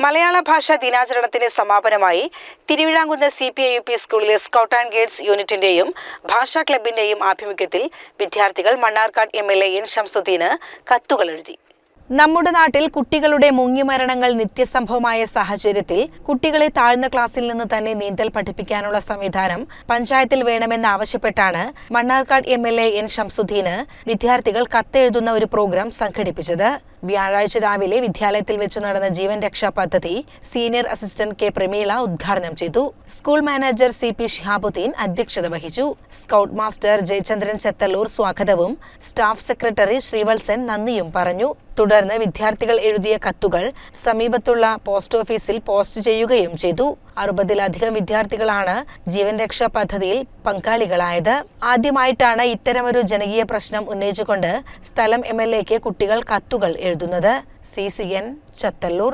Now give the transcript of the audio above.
മലയാള ഭാഷാ ദിനാചരണത്തിന്റെ സമാപനമായി തിരുവിഴാംകുന്ന് CPIUP സ്കൂളിലെ സ്കൗട്ട് ആൻഡ് ഗൈഡ്സ് യൂണിറ്റിന്റെയും ഭാഷാ ക്ലബിന്റെയും ആഭിമുഖ്യത്തിൽ വിദ്യാർത്ഥികൾ മണ്ണാർക്കാട് MLA N ഷംസുദ്ദീന് കത്തുകൾ എഴുതി. നമ്മുടെ നാട്ടിൽ കുട്ടികളുടെ മുങ്ങിമരണങ്ങൾ നിത്യസംഭവമായ സാഹചര്യത്തിൽ കുട്ടികളെ താഴ്ന്ന ക്ലാസ്സിൽ നിന്ന് തന്നെ നീന്തൽ പഠിപ്പിക്കാനുള്ള സംവിധാനം പഞ്ചായത്തിൽ വേണമെന്ന് ആവശ്യപ്പെട്ടാണ് മണ്ണാർക്കാട് MLA N ഷംസുദ്ദീന് വിദ്യാർത്ഥികൾ കത്തെഴുതുന്ന ഒരു പ്രോഗ്രാം സംഘടിപ്പിച്ചത്. വ്യാഴാഴ്ച രാവിലെ വിദ്യാലയത്തിൽ വെച്ച് നടന്ന ജീവൻ രക്ഷാ പദ്ധതി സീനിയർ അസിസ്റ്റന്റ് K പ്രമീള ഉദ്ഘാടനം ചെയ്തു. സ്കൂൾ മാനേജർ CP ഷിഹാബുദ്ദീൻ അധ്യക്ഷത വഹിച്ചു. സ്കൗട്ട് മാസ്റ്റർ ജയചന്ദ്രൻ ചെത്തല്ലൂർ സ്വാഗതവും സ്റ്റാഫ് സെക്രട്ടറി ശ്രീവത്സൻ നന്ദിയും പറഞ്ഞു. തുടർന്ന് വിദ്യാർത്ഥികൾ എഴുതിയ കത്തുകൾ സമീപത്തുള്ള പോസ്റ്റ് ഓഫീസിൽ പോസ്റ്റ് ചെയ്യുകയും ചെയ്തു. 60-ലധികം വിദ്യാർത്ഥികളാണ് ജീവൻ രക്ഷാ പദ്ധതിയിൽ പങ്കാളികളായത്. ആദ്യമായിട്ടാണ് ഇത്തരമൊരു ജനകീയ പ്രശ്നം ഉന്നയിച്ചുകൊണ്ട് സ്ഥലം MLAക്ക് കുട്ടികൾ കത്തുകൾ എഴുതുന്നത്. CCN ചത്തല്ലൂർ.